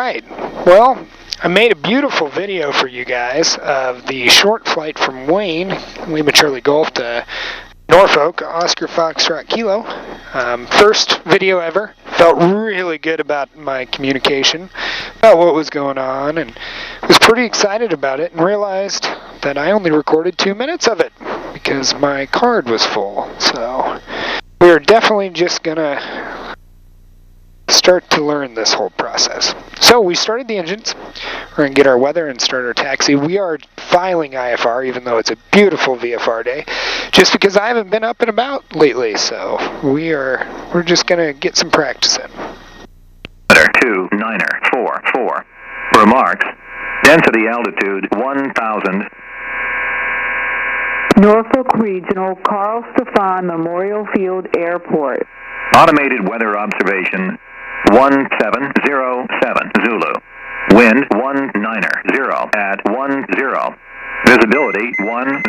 right, well, I made a beautiful video for you guys of the short flight from Wayne, Lima Charlie Golf to Norfolk, Oscar Foxtrot Kilo. First video ever. Felt really good about my communication, about what was going on, and was pretty excited about it, and realized that I only recorded 2 minutes of it because my card was full. So we're definitely just gonna start to learn this whole process. So we started the engines. We're going to get our weather and start our taxi. We are filing IFR, even though it's a beautiful VFR day, just because I haven't been up and about lately. So we're just going to get some practice in. 2944. Remarks. Density altitude 1000. Norfolk Regional Carl Stefan Memorial Field Airport. Automated weather observation 1707 Zulu. Wind 190 at 10. Visibility 10.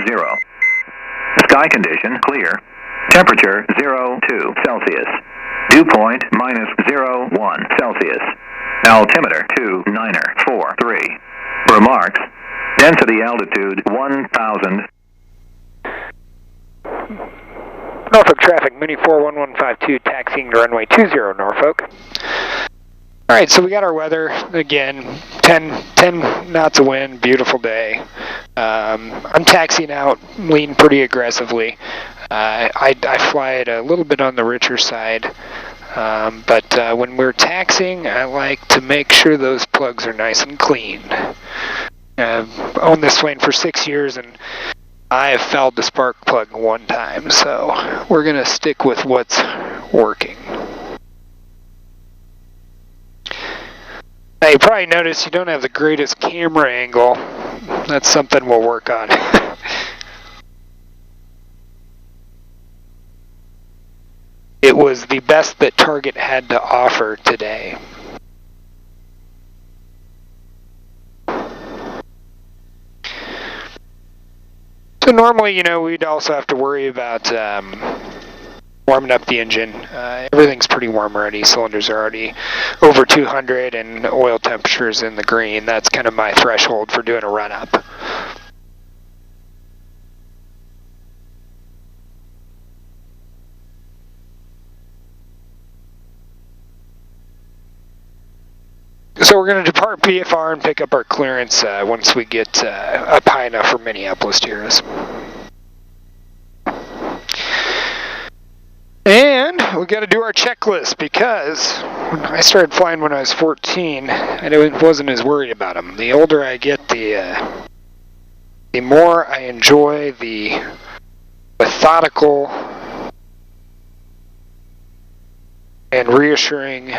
Sky condition clear. Temperature 02 Celsius. Dew point -01 Celsius. Altimeter 2943. Remarks. Density altitude 1000. Norfolk traffic, Mooney 41152, taxiing to runway 20 Norfolk. Alright, so we got our weather, again, 10 knots of wind, beautiful day. I'm taxiing out, lean pretty aggressively. I fly it a little bit on the richer side, but when we're taxiing, I like to make sure those plugs are nice and clean. I've owned this plane for 6 years, and I have fouled the spark plug one time, so we're going to stick with what's working. Now, you probably noticed you don't have the greatest camera angle. That's something we'll work on. It was the best that Target had to offer today. So normally, you know, we'd also have to worry about warming up the engine. Everything's pretty warm already. Cylinders are already over 200 and oil temperature's in the green. That's kind of my threshold for doing a run-up. So we're going to depart BFR and pick up our clearance once we get up high enough for Minneapolis to hear us. And we got to do our checklist, because when I started flying when I was 14, I wasn't as worried about them. The older I get, the more I enjoy the methodical and reassuring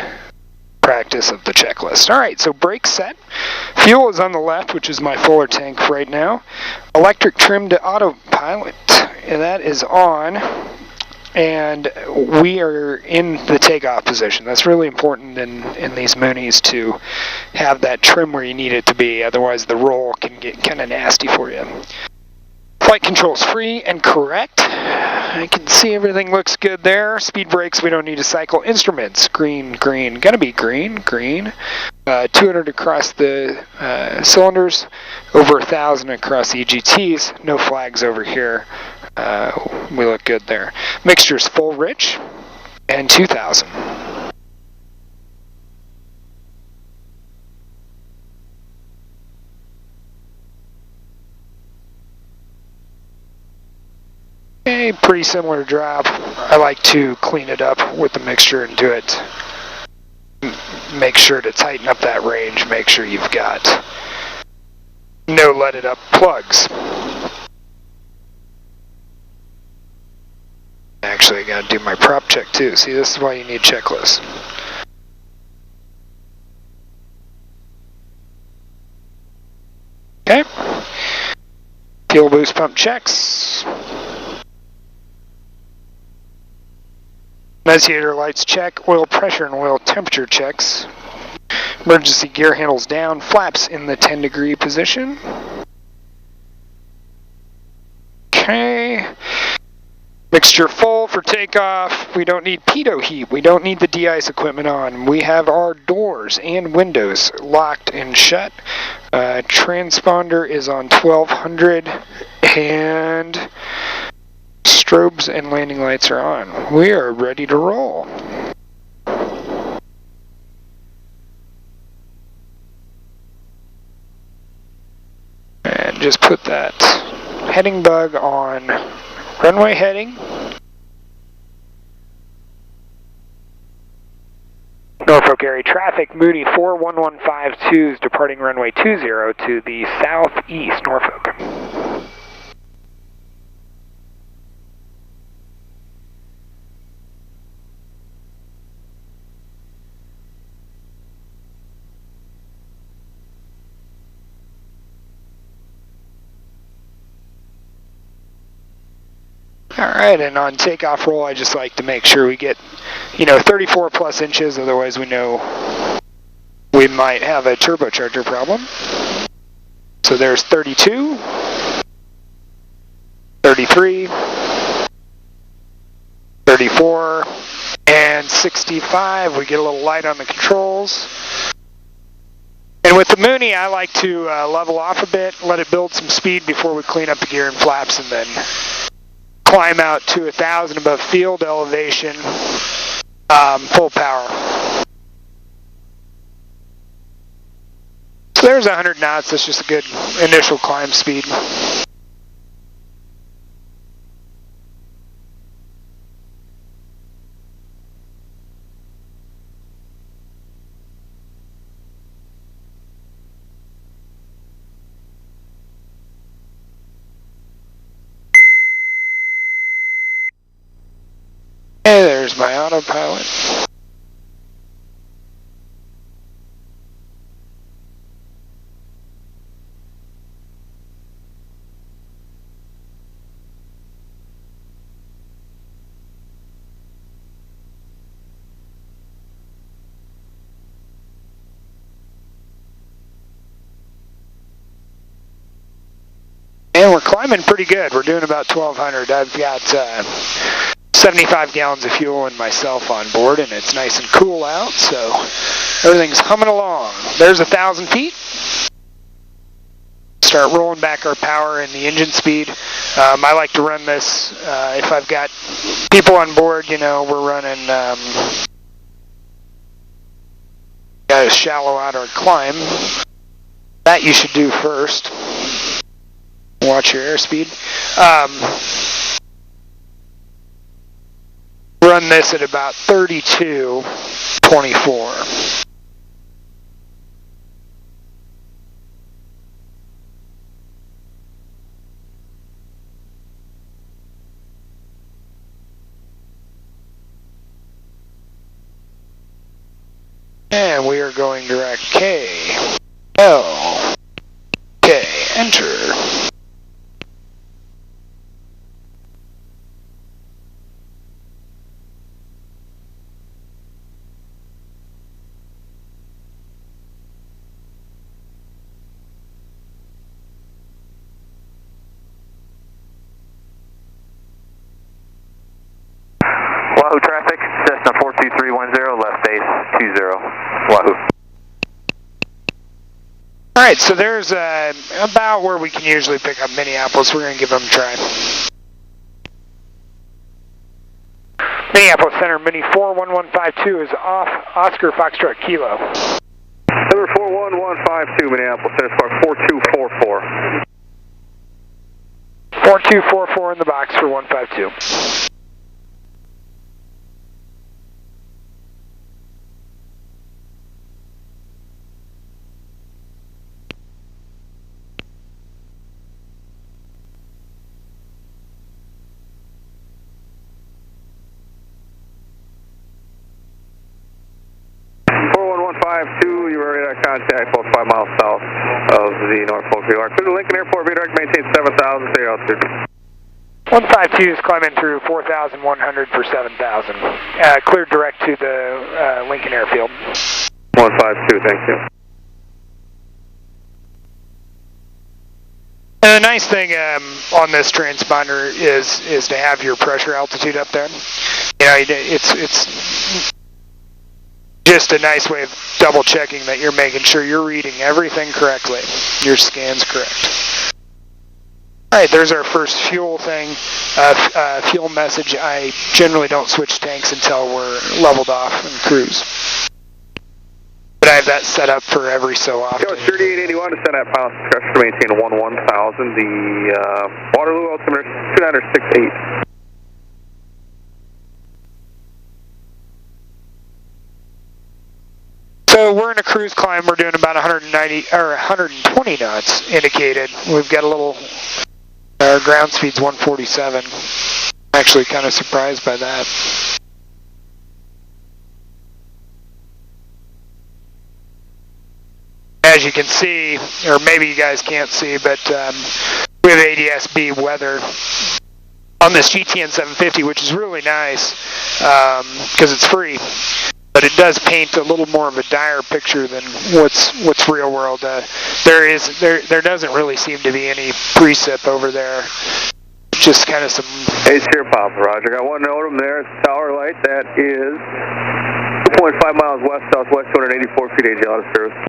practice of the checklist. Alright, so brake set. Fuel is on the left, which is my fuller tank right now. Electric trim to autopilot, and that is on. And we are in the takeoff position. That's really important in these Moonies to have that trim where you need it to be, otherwise the roll can get kind of nasty for you. Flight controls free and correct. I can see everything looks good there. Speed brakes, we don't need to cycle. Instruments, green, green. Gonna be green, green. 200 across the cylinders, over 1,000 across the EGTs. No flags over here. We look good there. Mixture's full rich and 2,000. Okay, pretty similar drop. I like to clean it up with the mixture and do it. Make sure to tighten up that range. Make sure you've got no leaded up plugs. Actually, I gotta do my prop check too. See, this is why you need checklists. Okay. Fuel boost pump checks. Mesulator lights check. Oil pressure and oil temperature checks. Emergency gear handles down. Flaps in the 10-degree position. Okay. Mixture full for takeoff. We don't need pitot heat. We don't need the de-ice equipment on. We have our doors and windows locked and shut. Transponder is on 1200 and strobes and landing lights are on. We are ready to roll. And just put that heading bug on runway heading. Norfolk area traffic, Mooney 41152 is departing runway 20 to the southeast, Norfolk. Alright, and on takeoff roll, I just like to make sure we get, 34 plus inches, otherwise we know we might have a turbocharger problem. So there's 32, 33, 34, and 65. We get a little light on the controls. And with the Mooney, I like to level off a bit, let it build some speed before we clean up the gear and flaps, and then climb out to 1,000 above field elevation, full power. So there's 100 knots. That's just a good initial climb speed. Hey, there's my autopilot. And we're climbing pretty good. We're doing about 1,200. I've got 75 gallons of fuel and myself on board, and it's nice and cool out, so everything's humming along. There's 1,000 feet. Start rolling back our power and the engine speed. I like to run this, if I've got people on board, we're running, gotta shallow out our climb. That you should do first. Watch your airspeed. Run this at about 32.24. And we are going direct K, L, K, enter. Wahoo traffic, Cessna 42310, left base 20, Wahoo. Alright, so there's about where we can usually pick up Minneapolis. We're going to give them a try. Minneapolis Center, Mini 41152 is off Oscar Foxtrot Kilo. Number 41152, Minneapolis Center, spark 4244. 4244 in the box for 152. You were radar contact, both 5 miles south of the Norfolk Redirect. Through the Lincoln Airport Redirect, maintain 7,000, stay altitude. 152 is climbing through 4,100 for 7,000. Cleared direct to the Lincoln Airfield. 152, thank you. And the nice thing on this transponder is to have your pressure altitude up there. You know, it's just a nice way of double checking that you're making sure you're reading everything correctly. Your scan's correct. All right, there's our first fuel thing, fuel message. I generally don't switch tanks until we're leveled off and cruise. But I have that set up for every so often. Go 3881 to send out pilots pressure to maintain 11,000. The Waterloo altimeter 2968. So we're in a cruise climb. We're doing about 190 or 120 knots indicated. We've got a little. Our ground speed's 147. I'm actually kind of surprised by that. As you can see, or maybe you guys can't see, but we have ADS-B weather on this GTN 750, which is really nice because it's free. But it does paint a little more of a dire picture than what's real world. There doesn't really seem to be any precip over there. Just kind of some. Hey, Sierra Papa, Roger. Got one NOTAM there. It's Tower Light. That is 2.5 miles west southwest, 284 feet AJ out of service.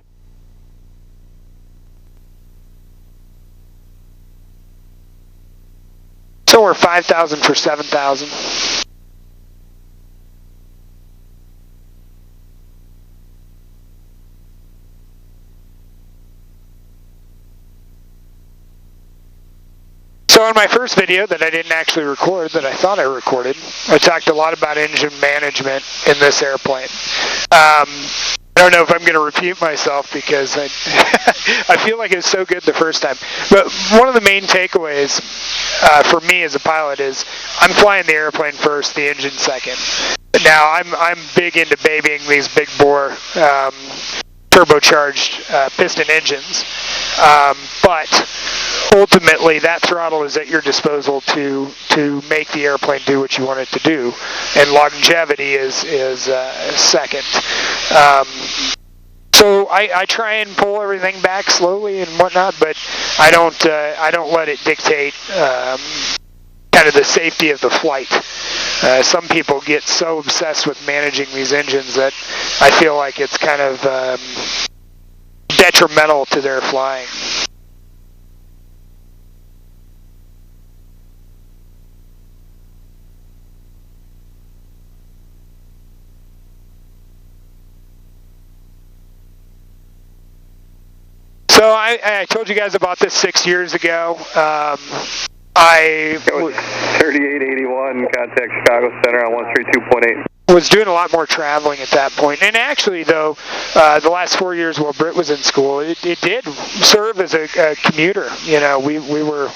So we're 5,000 for 7,000. So in my first video that I didn't actually record, that I thought I recorded, I talked a lot about engine management in this airplane. I don't know if I'm going to repeat myself because I feel like it was so good the first time. But one of the main takeaways for me as a pilot is I'm flying the airplane first, the engine second. Now I'm big into babying these big bore turbocharged piston engines, but ultimately that throttle is at your disposal to make the airplane do what you want it to do, and longevity is second. So I try and pull everything back slowly and whatnot, but I don't let it dictate kind of the safety of the flight. Some people get so obsessed with managing these engines that I feel like it's kind of detrimental to their flying. So I told you guys about this 6 years ago. I 3881, contact Chicago Center on 132.8. was doing a lot more traveling at that point. And actually, though, the last 4 years while Britt was in school, it did serve as a commuter. You know, we were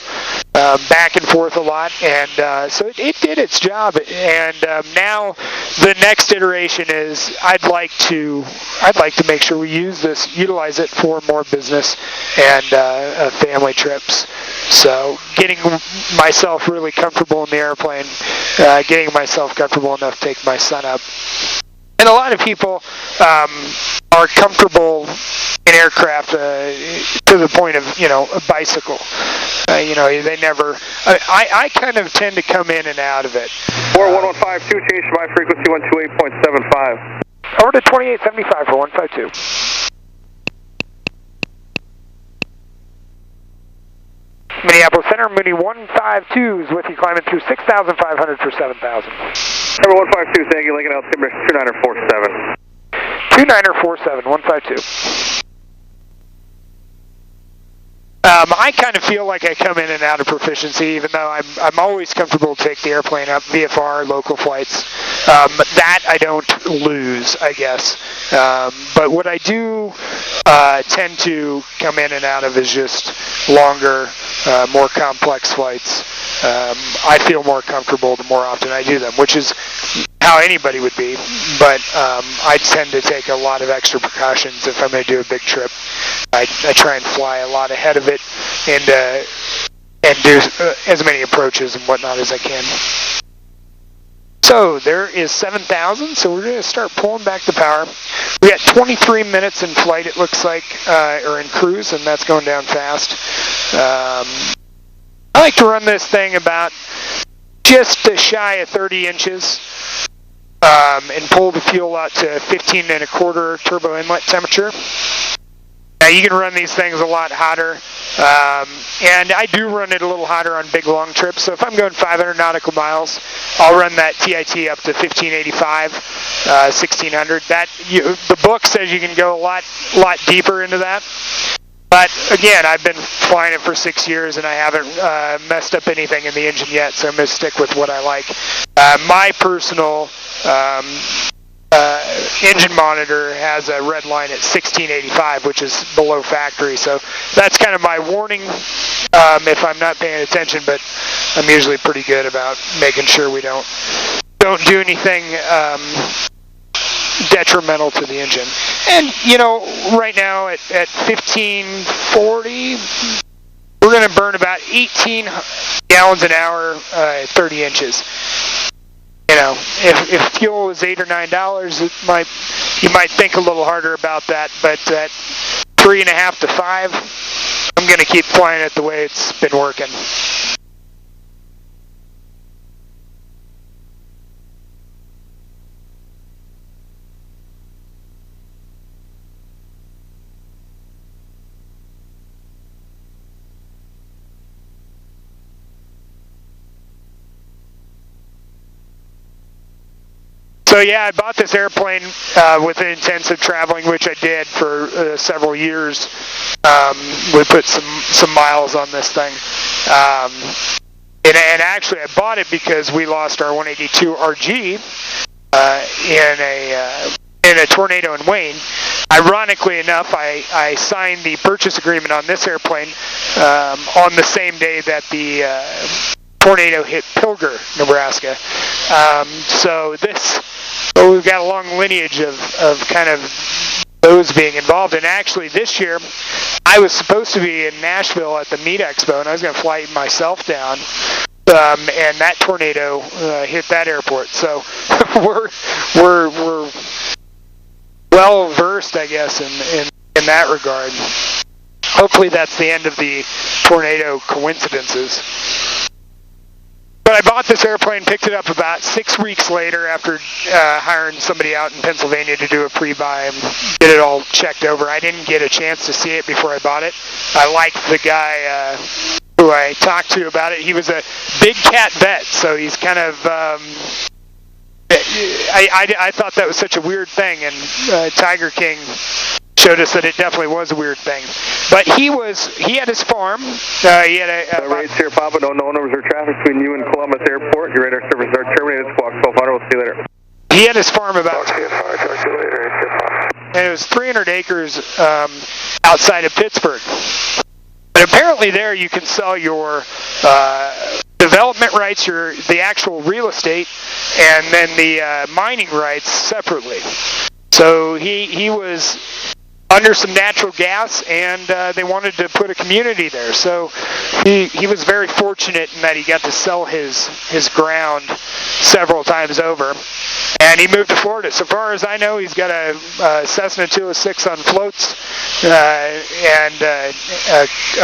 back and forth a lot, and so it did its job. And now the next iteration is I'd like to make sure we utilize it for more business and family trips. So getting myself really comfortable in the airplane, getting myself comfortable enough to take my son up. And a lot of people are comfortable in aircraft to the point of, you know, a bicycle. You know, they never. I kind of tend to come in and out of it. 41152, change to my frequency 128.75. Over to 2875 for 152. Minneapolis Center, Mooney 152s with you climbing through 6,500 for 7,000. Number 152, thank you, Lincoln altimeter 2947. 2947, 152. I kind of feel like I come in and out of proficiency, even though I'm always comfortable to take the airplane up, VFR, local flights. That I don't lose, I guess. But what I do tend to come in and out of is just longer, more complex flights. I feel more comfortable the more often I do them, which is how anybody would be, but I tend to take a lot of extra precautions if I'm going to do a big trip. I try and fly a lot ahead of it and do as many approaches and whatnot as I can. So there is 7,000, so we're going to start pulling back the power. We got 23 minutes in flight, it looks like, or in cruise, and that's going down fast. I like to run this thing about just shy of 30 inches and pull the fuel out to 15 1/4 turbo inlet temperature. Now you can run these things a lot hotter, and I do run it a little hotter on big long trips. So if I'm going 500 nautical miles, I'll run that TIT up to 1585, 1600. The book says you can go a lot deeper into that. But again, I've been flying it for 6 years, and I haven't messed up anything in the engine yet. So I'm going to stick with what I like. My personal engine monitor has a red line at 1685, which is below factory. So that's kind of my warning if I'm not paying attention. But I'm usually pretty good about making sure we don't do anything detrimental to the engine. And you know, right now at 1540, we're going to burn about 18 gallons an hour at 30 inches. You know, if fuel is $8 or $9, you might think a little harder about that. But at 3.5 to 5, I'm going to keep flying it the way it's been working. So yeah, I bought this airplane with intensive traveling, which I did for several years. We put some miles on this thing, and actually I bought it because we lost our 182 RG in a tornado in Wayne. Ironically enough, I signed the purchase agreement on this airplane on the same day that the tornado hit Pilger, Nebraska. So we've got a long lineage of kind of those being involved. And actually this year, I was supposed to be in Nashville at the Meat Expo, and I was going to fly myself down. And that tornado hit that airport. So we're well versed, I guess, in that regard. Hopefully that's the end of the tornado coincidences. But I bought this airplane, picked it up about 6 weeks later after hiring somebody out in Pennsylvania to do a pre-buy and get it all checked over. I didn't get a chance to see it before I bought it. I liked the guy who I talked to about it. He was a big cat vet, so he's kind of... I thought that was such a weird thing, and Tiger King showed us that it definitely was a weird thing. But he had his farm. He had a rates here, Papa. No numbers or traffic between you and Columbus Airport. Your radar service are terminated. Squawk 1200. We'll see you later. He had his farm about. Talk to you later. And it was 300 acres outside of Pittsburgh. But apparently there you can sell your development rights, the actual real estate, and then the mining rights separately. So he was under some natural gas, and they wanted to put a community there. So he was very fortunate in that he got to sell his ground several times over. And he moved to Florida. So far as I know, he's got a Cessna 206 on floats and a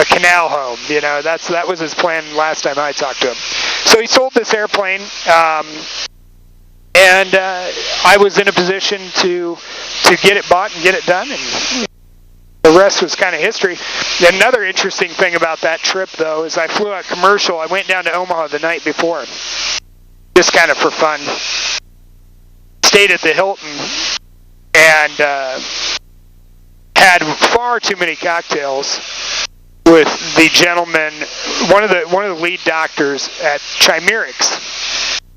canal home. You know, that was his plan last time I talked to him. So he sold this airplane, and I was in a position to get it bought and get it done, and the rest was kind of history. Another interesting thing about that trip, though, is I flew out commercial. I went down to Omaha the night before, just kind of for fun. Stayed at the Hilton and had far too many cocktails with the gentleman, one of the lead doctors at Chimerics.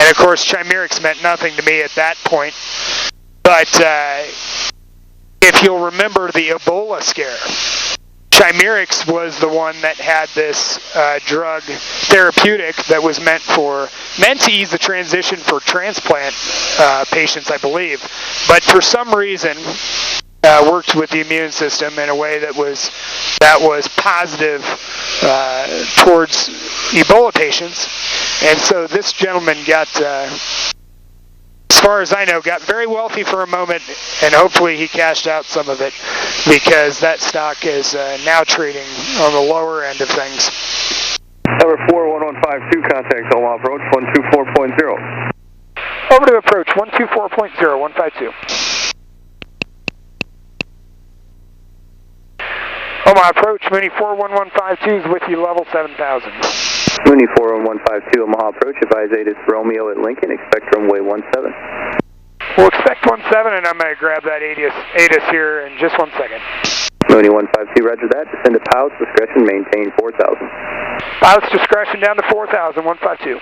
And of course, Chimerics meant nothing to me at that point. But if you'll remember the Ebola scare, Chimerics was the one that had this drug therapeutic that was meant to ease the transition for transplant patients, I believe. But for some reason, worked with the immune system in a way that was positive towards Ebola patients. And so this gentleman got as far as I know, got very wealthy for a moment, and hopefully he cashed out some of it, because that stock is now trading on the lower end of things. Number 41152, contact Omaha approach 124.0. Over to approach 124.0, 152. Omaha approach, Mooney 41152 is with you, level 7000. Mooney 41152, Omaha approach, advise ATIS Romeo at Lincoln, expect runway 17. We'll expect 17, and I'm going to grab that ATIS here in just 1 second. Mooney 152, roger that, descend to pilot's discretion, maintain 4,000. Pilot's discretion down to 4,000, 152.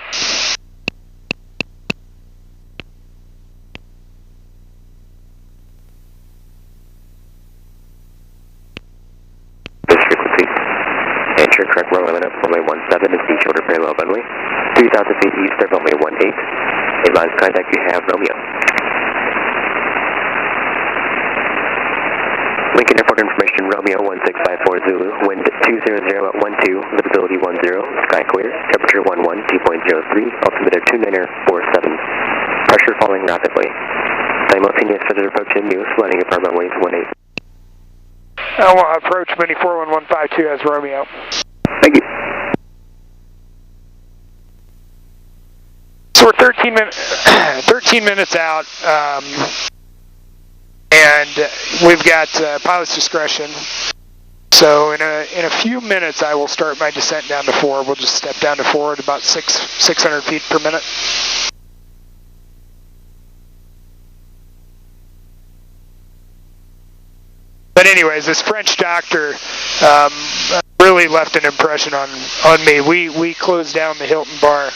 Ensure correct runway line up, runway 17 is the shoulder parallel runway. 3,000 feet east of runway 18. Advise contact you have Romeo. Lincoln Airport information, Romeo 1654 Zulu, wind 200 at 12, visibility 10, sky clear, temperature 11, 2.03, altimeter 2947. Pressure falling rapidly. Simultaneous further approach in use, landing upon runway 18. Omaha approach, Mooney 41152 as Romeo. Thank you. So we're 13 minutes out, and we've got pilot's discretion. So in a few minutes, I will start my descent down to 4. We'll just step down to 4 at about 600 feet per minute. But anyways, this French doctor really left an impression on me. We closed down the Hilton bar,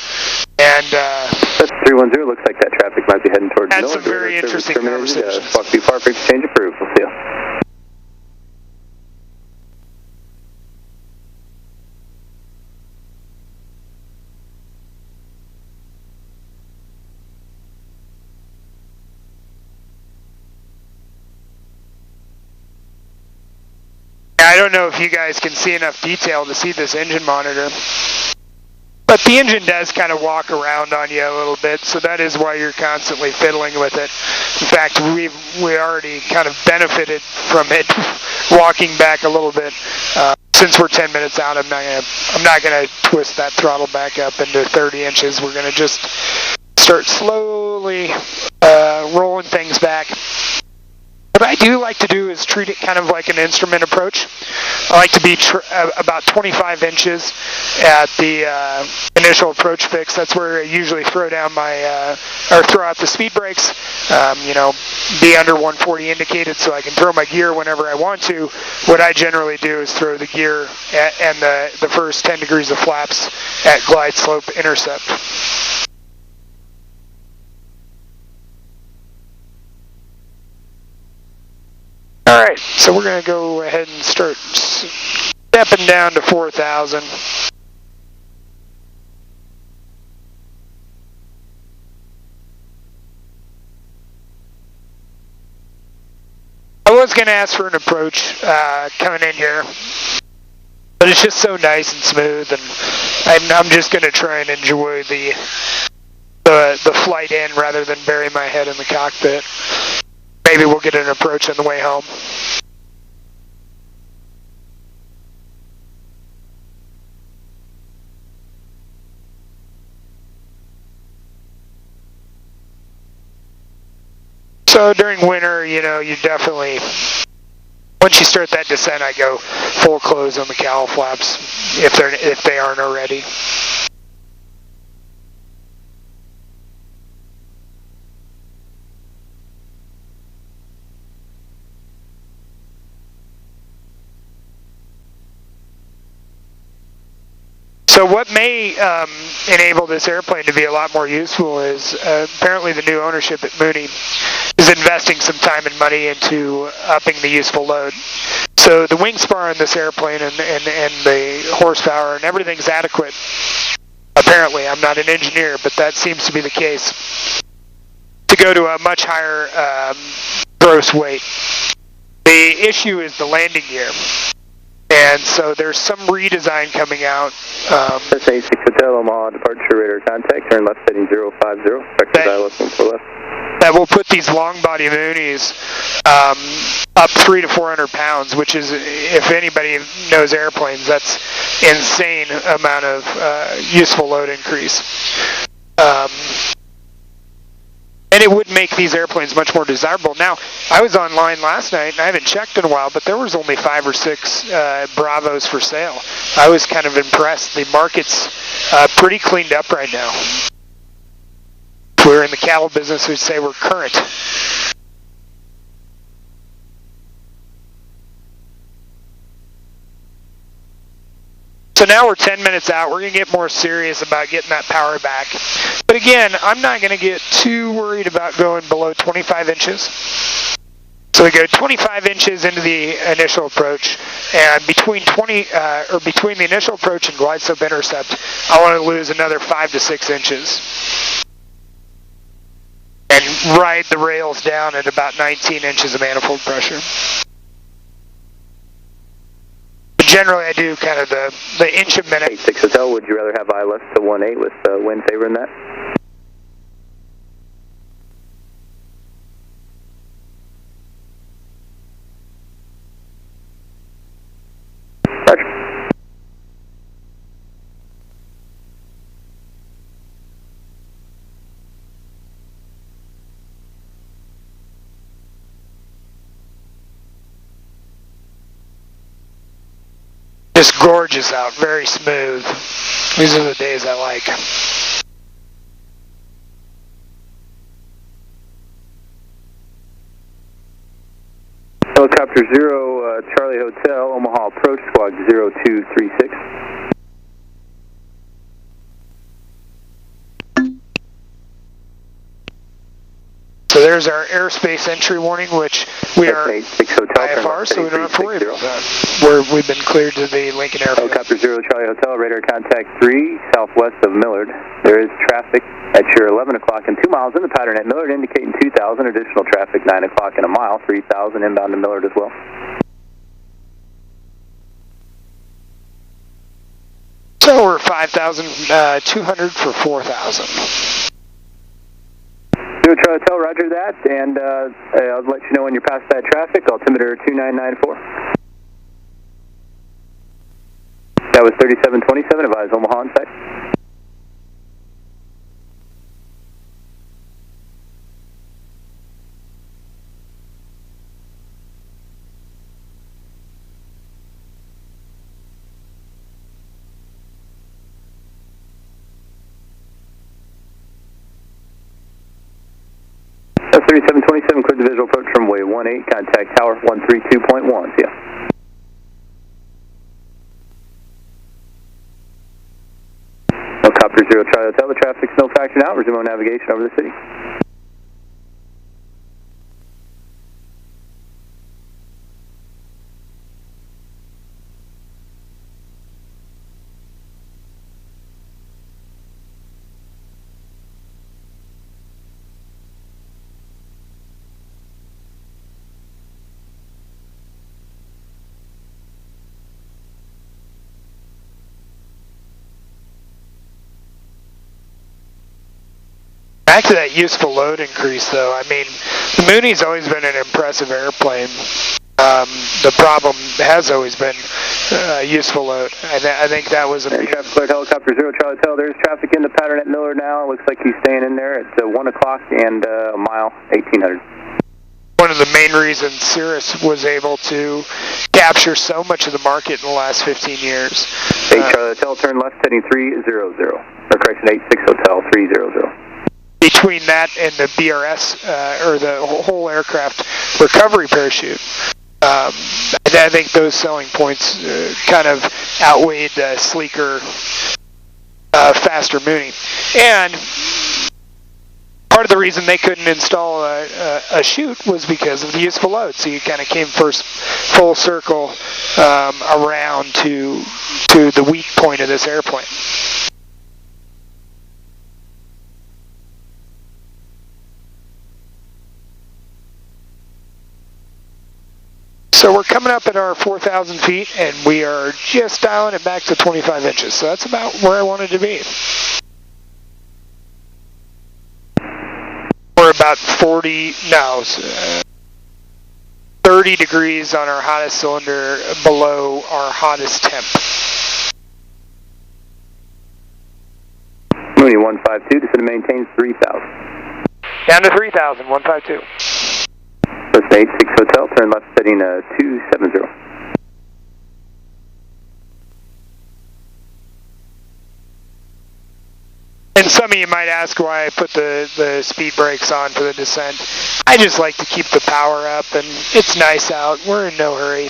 and that's 310. Looks like that traffic might be heading towards had north. some very interesting conversations. Fuck too far for exchange approved. We'll see you. I don't know if you guys can see enough detail to see this engine monitor, but the engine does kind of walk around on you a little bit, so that is why you're constantly fiddling with it. In fact, we already kind of benefited from it walking back a little bit. Since we're 10 minutes out, I'm not gonna twist that throttle back up into 30 inches. We're gonna just start slowly rolling things back. What I do like to do is treat it kind of like an instrument approach. I like to be about 25 inches at the initial approach fix. That's where I usually throw down or throw out the speed brakes. Be under 140 indicated so I can throw my gear whenever I want to. What I generally do is throw the gear and the first 10 degrees of flaps at glide slope intercept. Alright, so we're going to go ahead and start stepping down to 4,000. I was going to ask for an approach coming in here, but it's just so nice and smooth, and I'm just going to try and enjoy the flight in rather than bury my head in the cockpit. Maybe we'll get an approach on the way home. So during winter, you definitely, once you start that descent, I go full close on the cowl flaps if they aren't already. So what may enable this airplane to be a lot more useful is apparently the new ownership at Mooney is investing some time and money into upping the useful load. So the wing spar on this airplane and the horsepower and everything's adequate. Apparently, I'm not an engineer, but that seems to be the case. To go to a much higher gross weight. The issue is the landing gear. And so there's some redesign coming out. SA6 Hotel, Omaha, departure radar contact, turn left heading 050, expect to dial up for left. that will put these long body Moonies up 300 to 400 pounds, which is, if anybody knows airplanes, that's insane amount of useful load increase. And it would make these airplanes much more desirable. Now, I was online last night, and I haven't checked in a while, but there was only 5 or 6 Bravos for sale. I was kind of impressed. The market's pretty cleaned up right now. If we were in the cattle business, we'd say we're current. So now we're 10 minutes out. We're going to get more serious about getting that power back. But again, I'm not going to get too worried about going below 25 inches. So we go 25 inches into the initial approach, and between the initial approach and glide slope intercept, I want to lose another 5 to 6 inches. And ride the rails down at about 19 inches of manifold pressure. Generally, I do kind of the inch a minute. 86 Hotel, would you rather have ILS to 18 with wind favoring that? Roger. Just gorgeous out, very smooth. These are the days I like. Helicopter 0, Charlie Hotel, Omaha approach squad 0236. So there's our airspace entry warning, which we are IFR, so we don't have to worry about that. We've been cleared to the Lincoln Airfield. Helicopter 0 Charlie Hotel, radar contact 3, southwest of Millard. There is traffic at your 11 o'clock and 2 miles in the pattern at Millard, indicating 2,000. Additional traffic 9 o'clock and a mile, 3,000 inbound to Millard as well. So we're 5,200 for 4,000. Charlie Hotel, roger that, and I'll let you know when you're past that traffic. Altimeter 2994. That was 3727, advise Omaha on site. That's 3727, cleared the visual approach from runway 18, contact tower 132.1, see ya. Helicopter 0 Charlie Hotel, the traffic's no factor now, resume navigation over the city. Back to that useful load increase, though. I mean, the Mooney's always been an impressive airplane. The problem has always been useful load. I think that was a big... Traffic cleared Helicopter 0 Charlie Hotel. There's traffic in the pattern at Miller now. Looks like he's staying in there at 1 o'clock and a mile, 1800. One of the main reasons Cirrus was able to capture so much of the market in the last 15 years. 8 Charlie Hotel, turn left heading 300. Or correction, 86 Hotel, 300. Between that and the BRS, or the whole aircraft recovery parachute, I think those selling points kind of outweighed the sleeker, faster Mooney. And part of the reason they couldn't install a chute was because of the useful load. So you kind of came first full circle around to the weak point of this airplane. So we're coming up at our 4,000 feet, and we are just dialing it back to 25 inches. So that's about where I wanted to be. We're about about 30 degrees on our hottest cylinder below our hottest temp. Mooney 152, descend and maintain 3,000. Down to 3,000, 152. Listen 86 Hotel, turn left heading 270. And some of you might ask why I put the speed brakes on for the descent. I just like to keep the power up, and it's nice out. We're in no hurry.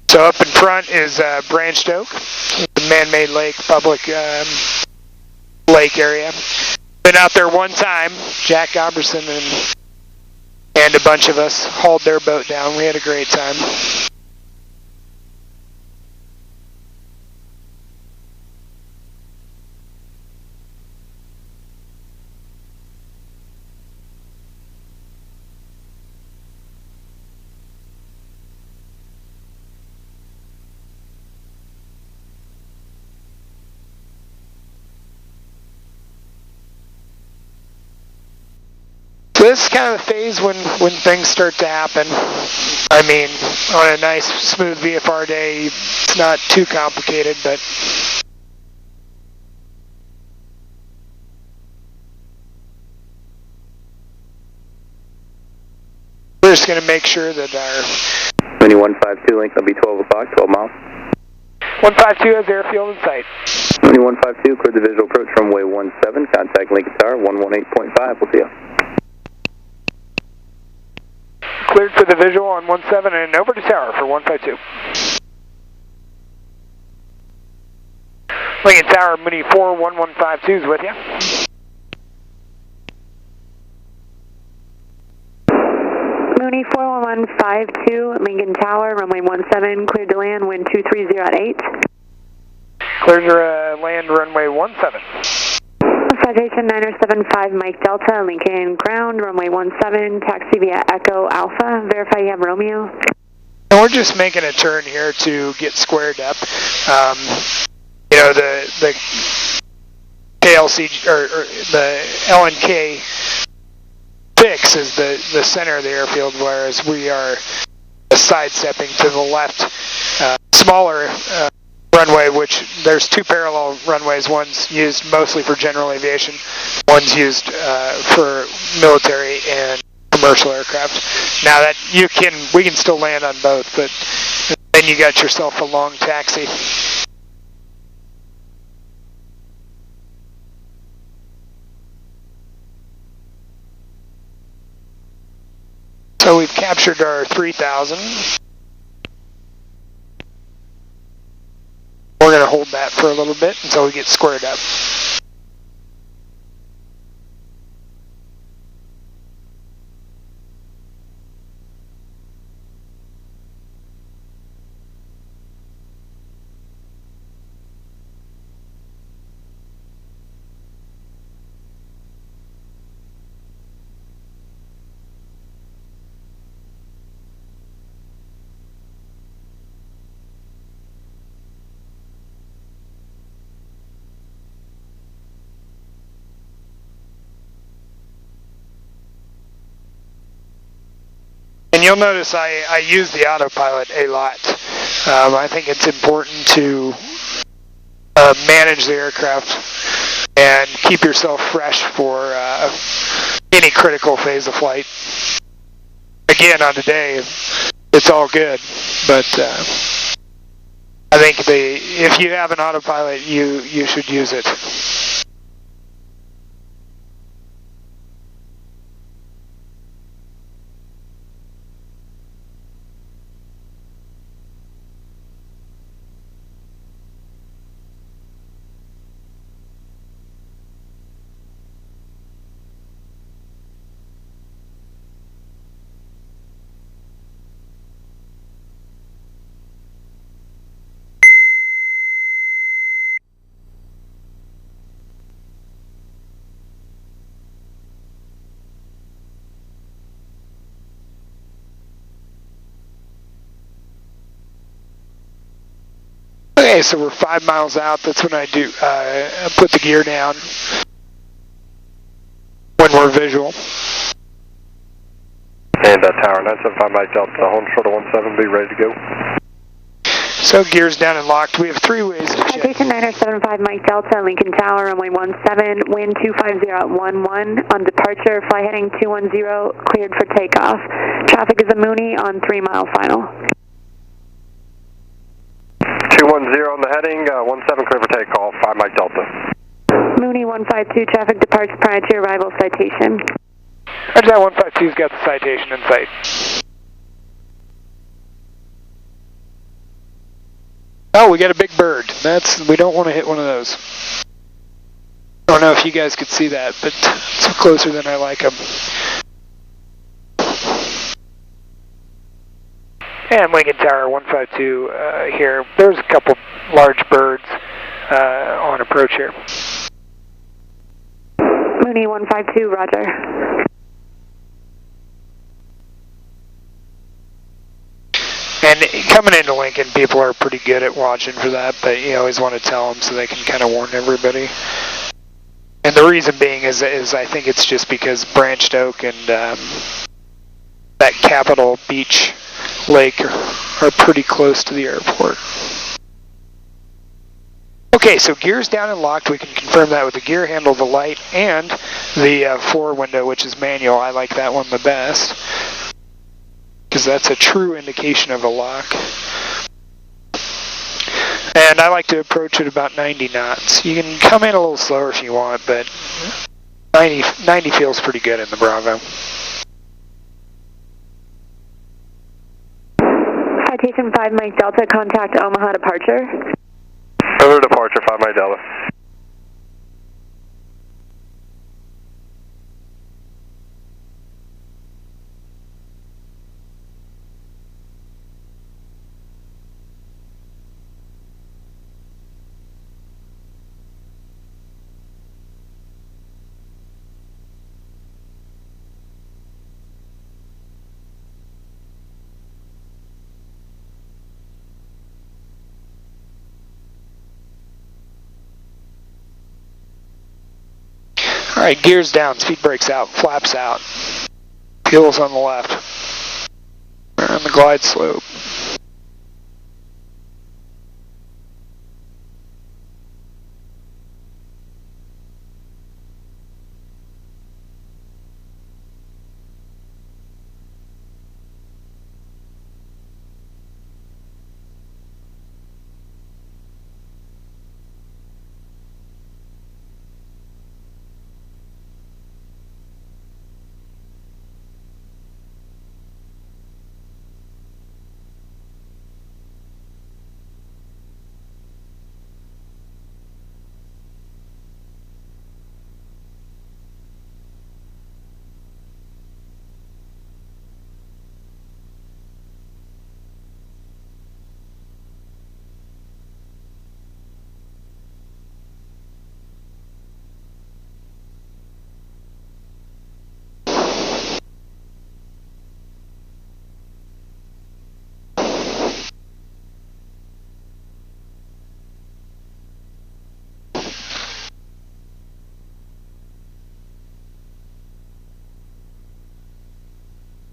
So up in front is Branched Oak, the man-made lake, public lake area. Been out there one time. Jack Goberson and a bunch of us hauled their boat down. We had a great time. This is kind of the phase when things start to happen. I mean, on a nice, smooth VFR day, it's not too complicated, but we're just going to make sure that our... Mooney 152, link will be 12 o'clock, 12 miles. 152 has airfield in sight. Mooney 152, clear the visual approach runway 17, contact Lincoln Tower 118.5, we'll see you. Cleared for the visual on 17 and over to tower for 152. Lincoln Tower, Mooney 41152 is with you. Mooney 41152, Lincoln Tower, runway 17, cleared to land, wind 230 at 8. Cleared to land runway 17. Citation 9075 Mike Delta, Lincoln Ground, runway 17, taxi via Echo Alpha. Verify you have Romeo. And we're just making a turn here to get squared up. You know, the KLC or the LNK fix is the center of the airfield, whereas we are sidestepping to the left, smaller runway, which there's two parallel runways. One's used mostly for general aviation, one's used for military and commercial aircraft. Now that we can still land on both, but then you got yourself a long taxi. So we've captured our 3,000. We're going to hold that for a little bit until we get squared up. And you'll notice I use the autopilot a lot. I think it's important to manage the aircraft and keep yourself fresh for any critical phase of flight. Again, on today, it's all good, but I think if you have an autopilot, you should use it. Okay, so we're 5 miles out. That's when I do put the gear down when we're visual. And Tower 975 Mike Delta, hold short of 17, be ready to go. So gears down and locked. We have 3 ways of checking. Citation 975 Mike Delta, Lincoln Tower, runway 17, wind 250 at 11. On departure, fly heading 210, cleared for takeoff. Traffic is a Mooney on 3 mile final. 210 on the heading, 17 clear for takeoff, 5 Mike Delta. Mooney 152, traffic departs prior to arrival, citation. Roger that, 152's got the citation in sight. Oh, we got a big bird. We don't want to hit one of those. I don't know if you guys could see that, but it's closer than I like them. And Lincoln Tower 152 here. There's a couple large birds on approach here. Mooney 152, roger. And coming into Lincoln, people are pretty good at watching for that, but you always want to tell them so they can kind of warn everybody. And the reason being is I think it's just because Branched Oak and that Capitol Beach Lake are pretty close to the airport. Okay, so gears down and locked. We can confirm that with the gear handle, the light, and the floor window, which is manual. I like that one the best, because that's a true indication of a lock. And I like to approach it about 90 knots. You can come in a little slower if you want, but 90 feels pretty good in the Bravo. Citation 5 Mike Delta, contact Omaha departure. Over departure, 5 Mike Delta. Alright, gears down, speed brakes out, flaps out. Fuel's on the left. We're on the glide slope.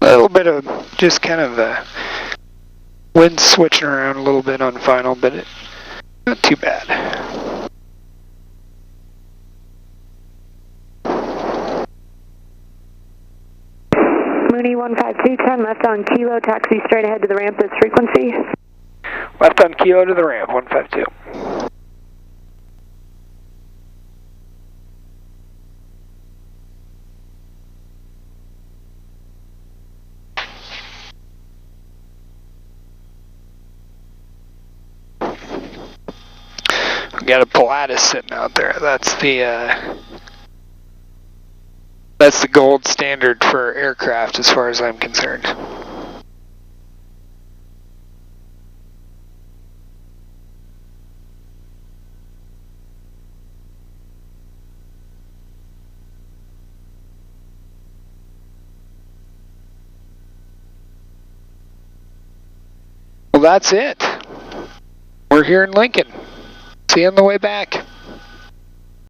A little bit of just kind of wind switching around a little bit on final, but not too bad. Mooney 152, turn left on Kilo, taxi straight ahead to the ramp, this frequency. Left on Kilo to the ramp, 152. We got a Pilatus sitting out there. That's the gold standard for aircraft as far as I'm concerned. Well, that's it. We're here in Lincoln. See you on the way back.